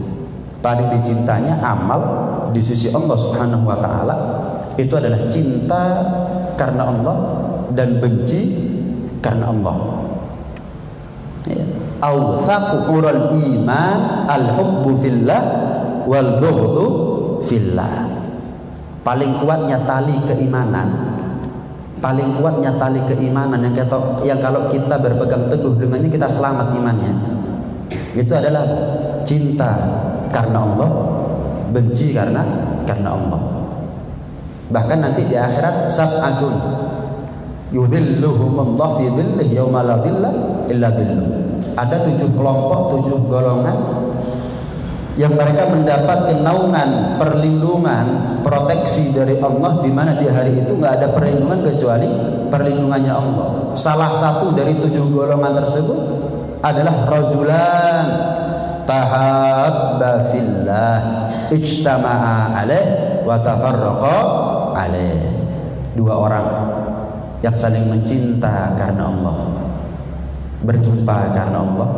Paling dicintanya amal di sisi Allah Subhanahu wa taala itu adalah cinta karena Allah dan benci karena Allah. Awthaqu ural iman al-hubbu fillah wal bughdu fillah. Paling kuatnya tali keimanan, paling kuatnya tali keimanan yang kalau kita berpegang teguh dengannya kita selamat imannya, itu adalah cinta karena Allah, benci karena Allah. Bahkan nanti di akhirat sab'atun yudhilluhumullahu fi dhillihi yauma la dhilla illa dhilluh. Ada 7 kelompok, 7 golongan yang mereka mendapat naungan, perlindungan, proteksi dari Allah, di mana di hari itu nggak ada perlindungan kecuali perlindungannya Allah. Salah satu dari 7 golongan tersebut adalah rajulan tahabba fillah ijtama'a alaih wa tafarraqa alaih. 2 orang yang saling mencinta karena Allah, berjumpa karena Allah,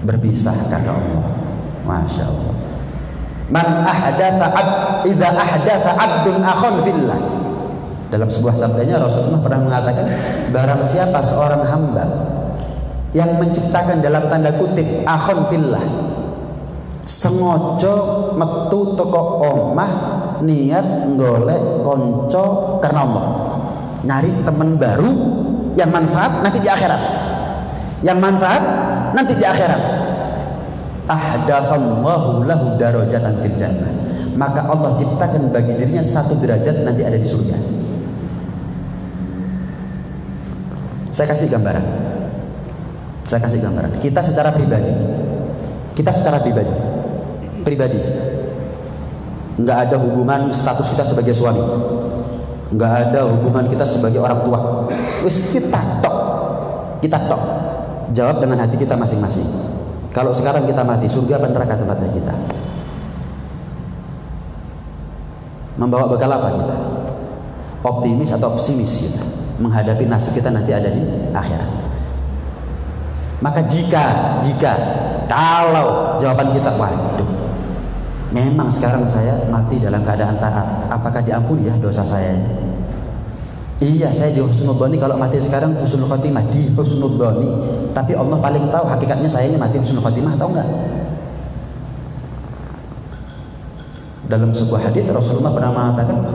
berpisah karena Allah. Masya Allah. Man ahdatha idza ahdatha abdun akhon fillah. Dalam sebuah sabdanya Rasulullah pernah mengatakan, barang siapa seorang hamba yang menciptakan dalam tanda kutip akhon fillah, sengaja metu teko omah niat golek konco karena Allah, nyari teman baru yang manfaat nanti di akhirat, yang manfaat nanti di akhirat. Ahdatsallahu lahu darajatan fil jannah, maka Allah ciptakan bagi dirinya 1 derajat nanti ada di surga. Saya kasih gambaran. Kita secara pribadi, nggak ada hubungan status kita sebagai suami, nggak ada hubungan kita sebagai orang tua. Wis kita tok. Jawab dengan hati kita masing-masing. Kalau sekarang kita mati, surga apa neraka tempatnya kita? Membawa bekal apa kita? Optimis atau pesimis kita menghadapi nasib kita nanti ada di akhirat? Maka jika kalau jawaban kita, waduh, memang sekarang saya mati dalam keadaan taat, apakah diampuni ya dosa saya? Iya, saya di husnul dhoni, kalau mati sekarang husnul khotimah, di husnul dhoni. Tapi Allah paling tahu hakikatnya saya ini mati husnul khotimah atau enggak. Dalam sebuah hadis Rasulullah pernah mengatakan,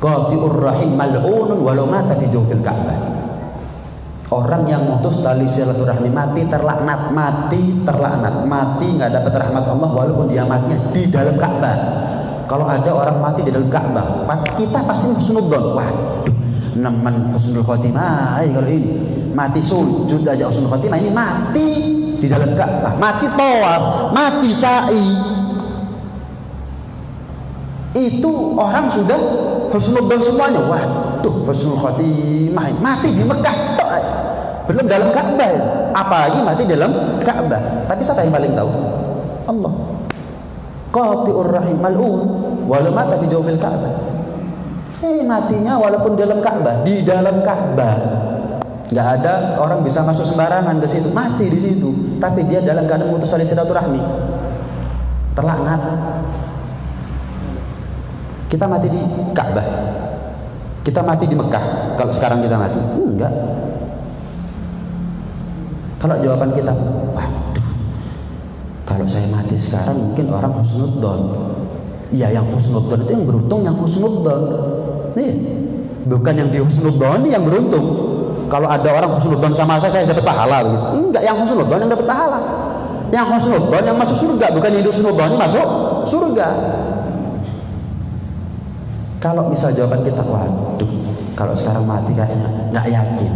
qati'ur rahim mal'unun walau mata fi jawfil Ka'bah. Orang yang mutus tali silaturahmi mati terlaknat, mati nggak dapat rahmat Allah walaupun dia matinya di dalam Ka'bah. Kalau ada orang mati di dalam Ka'bah, kita pasti husnul dzon. Waduh, nemen husnul khotimah. Kalau ini mati sujud aja husnul khotimah, ini mati di dalam Ka'bah, mati tawaf, mati sa'i. Itu orang sudah husnul dzon semuanya. Waduh, husnul khotimah, mati di Mekah, belum dalam Ka'bah. Apalagi mati dalam Ka'bah. Tapi siapa yang paling tahu? Allah. Qati'ur rahim mal'un walau mata fi jawfil Ka'bah. Matinya walaupun dalam Ka'bah, di dalam Ka'bah. Nggak ada orang bisa masuk sembarangan ke situ, mati di situ. Tapi dia dalam keadaan memutus tali silaturahmi, terlaknat. Kita mati di Ka'bah, kita mati di Mekah. Kalau sekarang kita mati, enggak. Kalau jawaban kita, waduh, kalau saya mati sekarang mungkin orang husnudzon. Iya, yang husnudzon itu yang beruntung, yang husnudzon. Nih, bukan yang dihusnudzon yang beruntung. Kalau ada orang husnudzon sama saya dapat pahala begitu. Enggak, yang husnudzon yang dapat pahala. Yang husnudzon yang masuk surga, bukan yang husnudzon masuk surga. Kalau misal jawaban kita, waduh, kalau sekarang mati kayaknya nggak yakin,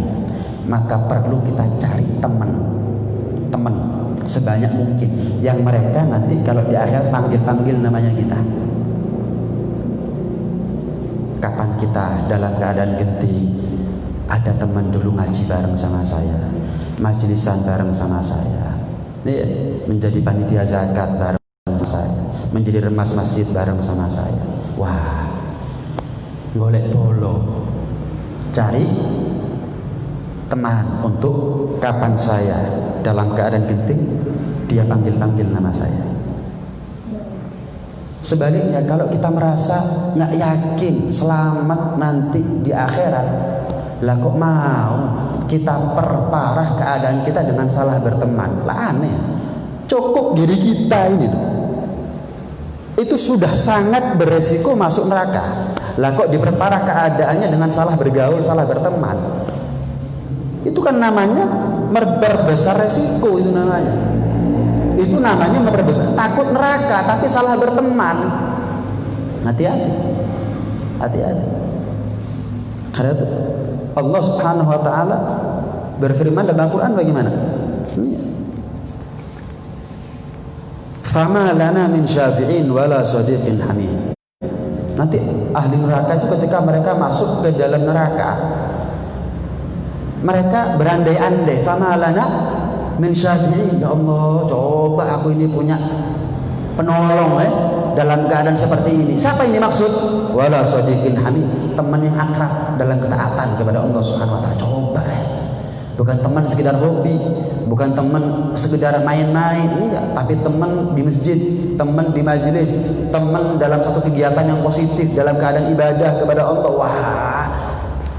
maka perlu kita cari teman sebanyak mungkin yang mereka nanti kalau di akhir panggil namanya kita. Kapan kita dalam keadaan genting, ada teman dulu ngaji bareng sama saya, majlisan bareng sama saya, menjadi panitia zakat bareng sama saya, menjadi remas masjid bareng sama saya. Wah, golek bolo, cari teman untuk kapan saya dalam keadaan genting, dia panggil nama saya. Sebaliknya, kalau kita merasa nggak yakin selamat nanti di akhirat, lah kok mau kita perparah keadaan kita dengan salah berteman? Lah aneh. Cukup diri kita ini itu sudah sangat beresiko masuk neraka. Lah kok diperparah keadaannya dengan salah bergaul, salah berteman? Itu kan namanya memperbesar resiko, itu namanya. Itu namanya memperbesar, takut neraka tapi salah berteman. Hati-hati. Karena itu Allah Subhanahu wa taala berfirman dalam Al-Qur'an bagaimana? Fama lana min syafi'in wala sadiqin hamim. Nanti ahli neraka itu ketika mereka masuk ke dalam neraka, mereka berandai-andai, fama lana min syafi'in, ya Allah, coba aku ini punya penolong dalam keadaan seperti ini. Siapa ini maksud? Wala sadiqin hamim, teman yang akrab dalam ketaatan kepada Allah Subhanahu wa taala. Coba bukan teman sekedar hobi, bukan teman sekedar main-main, enggak, tapi teman di masjid, teman di majelis, teman dalam satu kegiatan yang positif dalam keadaan ibadah kepada Allah. Wah,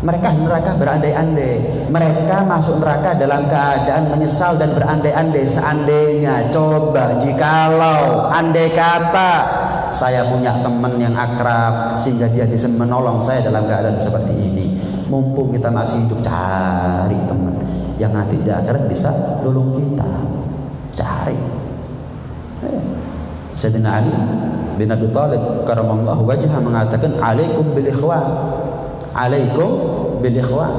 mereka neraka berandai-andai, mereka masuk neraka dalam keadaan menyesal dan berandai-andai. Seandainya, coba, jikalau, andai kata saya punya teman yang akrab sehingga dia bisa menolong saya dalam keadaan seperti ini. Mumpung kita masih hidup, cari teman yang nanti di akhirat bisa tolong kita. Cari. Sayyidina Ali bin Abi Thalib karamallahu wajhah mengatakan, alaikum bil ikhwan, alaikum bil ikhwan.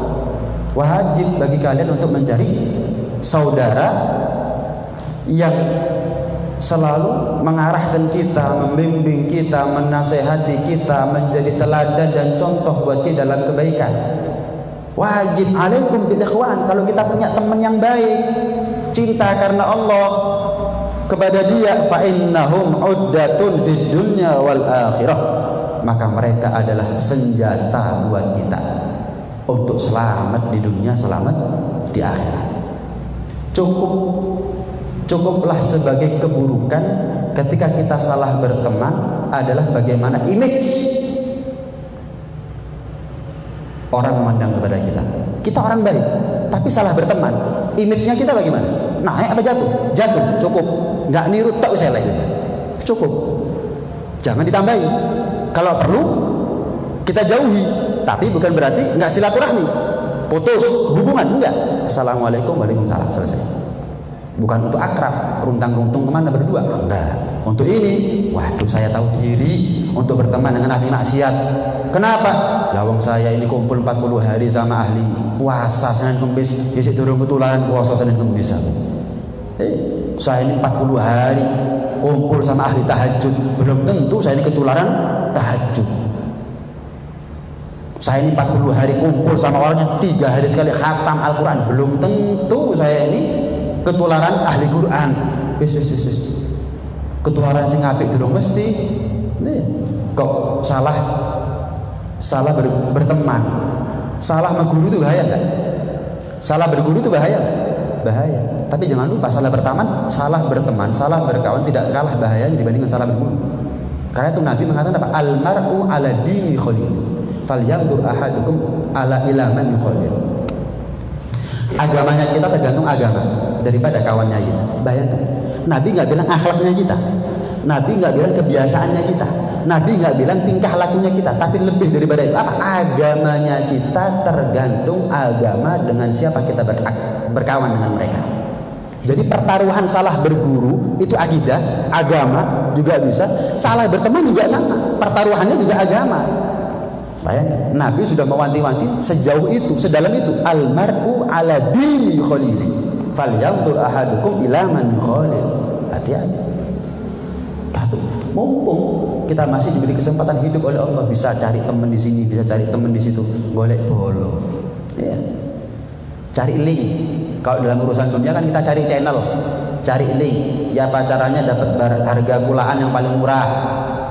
Wajib bagi kalian untuk mencari saudara yang selalu mengarahkan kita, membimbing kita, menasehati kita, menjadi teladan dan contoh buat kita dalam kebaikan. Wajib alaikum bil ikhwan. Kalau kita punya teman yang baik, cinta karena Allah kepada dia, fa innahum uddatun fid dunya wal akhirah, maka mereka adalah senjata buat kita untuk selamat di dunia, selamat di akhirat. Cukuplah sebagai keburukan ketika kita salah berteman adalah bagaimana image orang memandang kepada kita. Kita orang baik, tapi salah berteman, image-nya kita bagaimana? Naik apa jatuh? Jatuh, cukup. Nggak niru tak usah lagi. Cukup. Jangan ditambahi. Kalau perlu kita jauhi, tapi bukan berarti nggak silaturahmi, putus hubungan, enggak. Assalamualaikum, waalaikumsalam, selesai. Bukan untuk akrab, runtang-runtung kemana berdua, enggak. Untuk ini, waduh, saya tahu diri untuk berteman dengan ahli maksiat. Kenapa? Lawang saya ini kumpul 40 hari sama ahli puasa Senin Kemis, besok turun ketularan puasa Senin Kemis. Saya ini 40 hari kumpul sama ahli tahajud, belum tentu saya ini ketularan tahajud. Saya ini 40 hari kumpul sama orang yang 3 hari sekali khatam Al-Quran, belum tentu saya ini ketularan ahli Quran. Ketularan sing apik durung mesti. Kok salah berteman, salah mengguru itu bahaya enggak? Salah berguru itu bahaya. Bahaya. Tapi jangan lupa salah berteman, salah berkawan tidak kalah bahayanya dibandingkan salah berguru. Karena itu Nabi mengatakan apa? Al-mar'u ala dini khalil. Falyanzur ahadukum ala ilaman yukhalil. Agamanya kita tergantung agama daripada kawannya kita. Bayangkan, Nabi nggak bilang akhlaknya kita, Nabi nggak bilang kebiasaannya kita, Nabi nggak bilang tingkah lakunya kita, tapi lebih daripada itu apa? Agamanya kita tergantung agama dengan siapa kita berkawan dengan mereka. Jadi pertaruhan salah berguru itu akidah, agama juga bisa, salah berteman juga sama, pertaruhannya juga agama. Bayangkan, Nabi sudah mewanti-wanti sejauh itu, sedalam itu. Al-mar'u ala dini khalili. Falyanzur ahadukum ila man yukhalil. Hati-hati. Mumpung kita masih diberi kesempatan hidup oleh Allah, bisa cari teman di sini, bisa cari teman di situ, golek bolo. Ya. Cari link. Kalau dalam urusan dunia kan kita cari channel, cari link. Ya apa caranya dapat harga kulaan yang paling murah?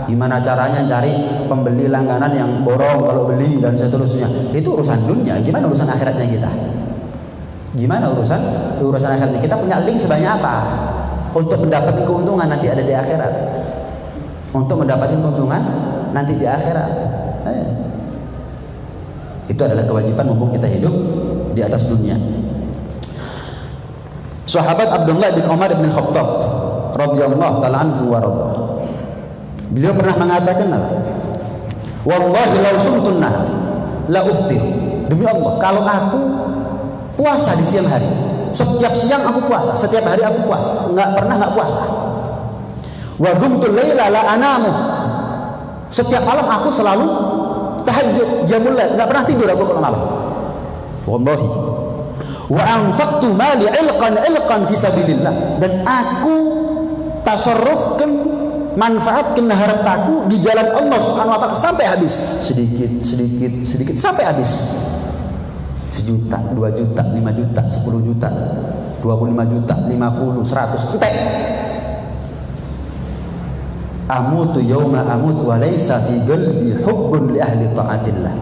Gimana caranya cari pembeli langganan yang borong kalau beli dan seterusnya. Itu urusan dunia. Gimana urusan akhiratnya kita? Gimana urusan akhiratnya? Kita punya link sebanyak apa untuk mendapatkan keuntungan nanti ada di akhirat? Untuk mendapatkan keuntungan nanti di akhirat. Itu adalah kewajiban mumpung kita hidup di atas dunia. Sahabat Abdullah bin Umar bin Khattab radhiyallahu ta'ala anhu wa radha. Beliau pernah mengatakan apa? Wallahi law sumtun nahar la uftir. Demi Allah, kalau aku puasa di siang hari, setiap siang aku puasa, setiap hari aku puasa, nggak puasa. Wa dumtul laila la anamu. Setiap malam aku selalu tahajud, qiyamul lail, nggak pernah tidur aku kalau malam. Wallahi. Wa anfaqtu mali ilqan fi sabilillah, dan aku tasarrufkan, manfaatkan hartaku di jalan Allah Subhanahu wa taala sampai habis, sedikit sampai habis. 1 juta, 2 juta, 5 juta, 10 juta, 25 juta, 50, 100, entek. Amutu yauma amut wa laisa fi qalbi hubbun li ahli taatillah.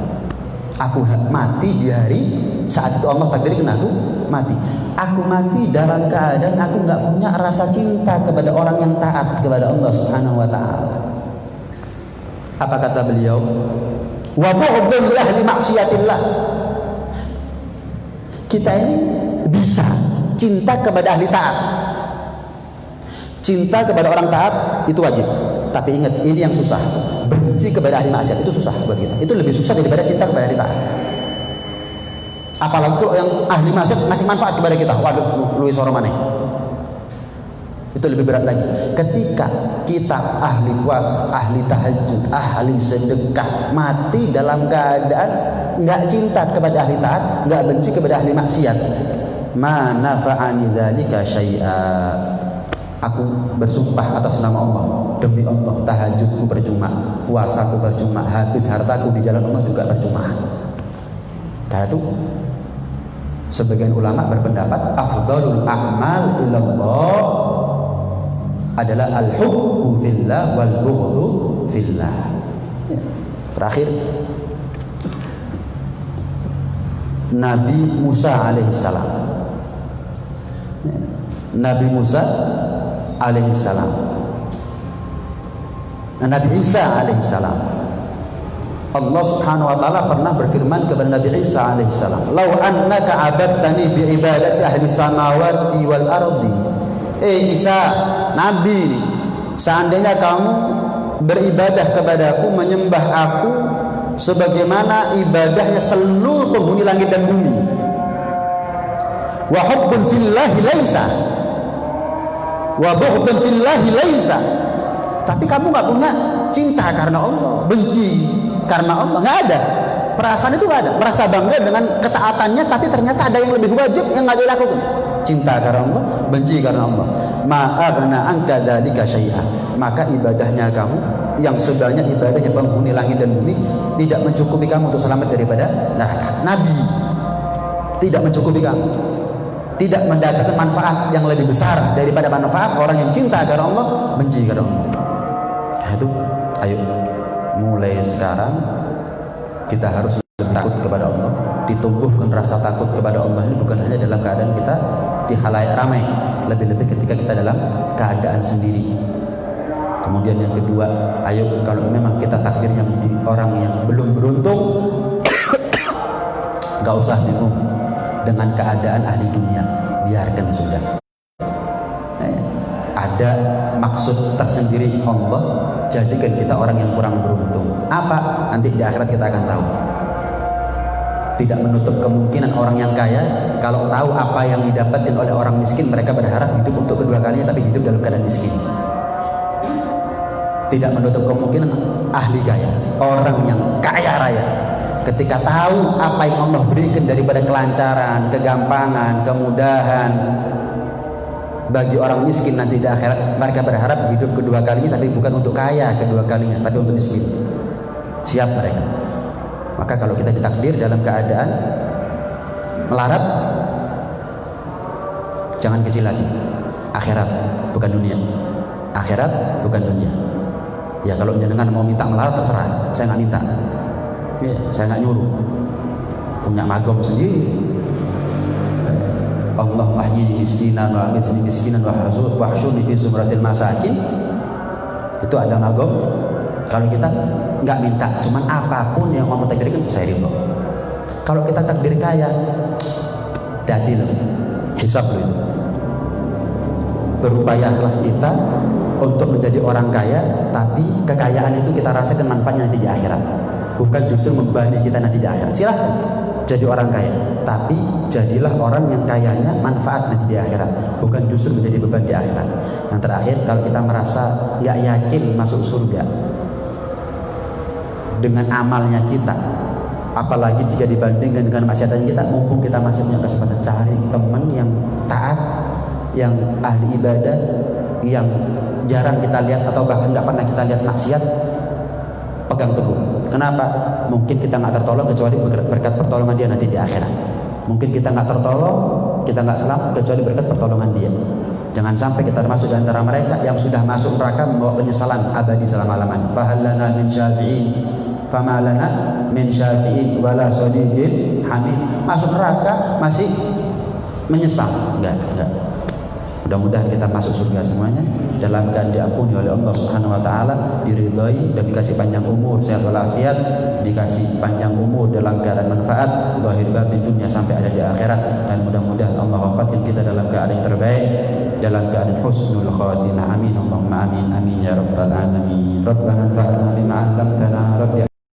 Aku mati di hari saat itu Allah takdirkan aku mati. Aku mati dalam keadaan aku nggak punya rasa cinta kepada orang yang taat kepada Allah Subhanahu wa taala. Apa kata beliau? Wa bu'dun li ahli maksiatillah. Kita ini bisa cinta kepada ahli taat. Cinta kepada orang taat itu wajib. Tapi ingat, ini yang susah. Benci kepada ahli maksiat itu susah buat kita. Itu lebih susah daripada cinta kepada ahli taat. Apalagi kalau yang ahli maksiat masih manfaat kepada kita. Waduh, luwih soro maneh. Itu lebih berat lagi. Ketika kita ahli puasa, ahli tahajud, ahli sedekah, mati dalam keadaan nggak cinta kepada ahli taat, nggak benci kepada ahli maksiat, ma nafa'ani dzalika syai'a. Aku bersumpah atas nama Allah, demi Allah, tahajudku percuma, puasaku percuma, habis hartaku di jalan Allah juga percuma. Karena itu sebagian ulama berpendapat afdalul a'mal ilallah adalah al-hubbu fillah wal bughdu fillah. Terakhir, Nabi Musa alaihissalam. Nabi Musa alaihissalam. Nabi Isa alaihissalam. Allah Subhanahu wa taala pernah berfirman kepada Nabi Isa alaihissalam, "Lau annaka 'abadtani bi ibadati ahli samawati wal ardi." Isa, Nabi ini, seandainya kamu beribadah kepadaku, menyembah aku sebagaimana ibadahnya seluruh penghuni langit dan bumi. Wa hubbun fillahi laisa wa bughdun fillahi laisa. Tapi kamu nggak punya cinta karena Allah, benci karena Allah, nggak ada. Perasaan itu nggak ada. Merasa bangga dengan ketaatannya, tapi ternyata ada yang lebih wajib yang nggak dilakukan. Cinta karena Allah, benci karena Allah. Ma'aghna anka dzalika syai'a. Maka ibadahnya kamu yang sebenarnya ibadahnya penghuni langit dan bumi tidak mencukupi kamu untuk selamat daripada neraka. Nabi tidak mencukupi kamu, tidak mendatangkan manfaat yang lebih besar daripada manfaat orang yang cinta karena Allah, benci karena Allah. Nah, itu ayo mulai sekarang kita harus takut kepada Allah. ditumbuhkan rasa takut kepada Allah ini bukan hanya dalam keadaan kita di khalayak ramai, lebih-lebih ketika kita dalam keadaan sendiri. Kemudian yang kedua, ayo kalau memang kita takdirnya menjadi orang yang belum beruntung, gak usah bingung dengan keadaan ahli dunia, biarkan sudah. Ada maksud tersendiri Allah jadikan kita orang yang kurang beruntung. Apa? Nanti di akhirat kita akan tahu. Tidak menutup kemungkinan orang yang kaya kalau tahu apa yang didapatkan oleh orang miskin, mereka berharap hidup untuk kedua kalinya tapi hidup dalam keadaan miskin. Tidak menutup kemungkinan ahli kaya, orang yang kaya raya, ketika tahu apa yang Allah berikan daripada kelancaran, kegampangan, kemudahan bagi orang miskin nanti di akhirat, mereka berharap hidup kedua kalinya tapi bukan untuk kaya kedua kalinya, tapi untuk miskin. Siap mereka. Maka kalau kita ditakdir dalam keadaan melarat, jangan kecil lagi. Akhirat bukan dunia. Akhirat bukan dunia. Ya kalau jenengan mau minta melarat terserah, saya nggak minta. Ya, saya nggak nyuruh. Punya magom sendiri. Allahumma ahyini miskinan wa amitni miskinan wa hashurni fi zumratil masakin. Itu ada magom. Kalau kita nggak minta, cuman apapun yang Allah takdirkan saya ridho. Kalau kita takdir kaya, dadil, hisab itu. Berupayalah kita untuk menjadi orang kaya, tapi kekayaan itu kita rasakan manfaatnya nanti di akhirat. Bukan justru membebani kita nanti di akhirat. Silahkan jadi orang kaya, tapi jadilah orang yang kayanya manfaat nanti di akhirat, bukan justru menjadi beban di akhirat. Yang terakhir, kalau kita merasa nggak yakin masuk surga dengan amalnya kita, apalagi jika dibandingkan dengan maksiatan kita, mumpung kita masih punya kesempatan, cari teman yang taat, yang ahli ibadah, yang jarang kita lihat atau bahkan nggak pernah kita lihat maksiat, pegang teguh. Kenapa? Mungkin kita nggak tertolong kecuali berkat pertolongan dia nanti di akhirat. Mungkin kita nggak tertolong, kita nggak selamat kecuali berkat pertolongan dia. Jangan sampai kita termasuk di antara mereka yang sudah masuk neraka membawa penyesalan abadi selama-lamanya. Fahallana min syafi'in, famalana min syafi'in wala sadiqin hamid. Masuk neraka masih menyesal? Enggak. Mudah-mudahan kita masuk surga semuanya dalam keadaan diampuni oleh Allah Subhanahu wa taala, diridhai dan dikasih panjang umur, sehat walafiat, dikasih panjang umur dalam keadaan manfaat zahir batin dunia sampai ada di akhirat, dan mudah-mudahan Allah wafatkan kita dalam keadaan yang terbaik, dalam keadaan husnul khatimah. Amin Allahumma amin amin ya rabbal alamin. Rabbana anfa'na bima 'allamtana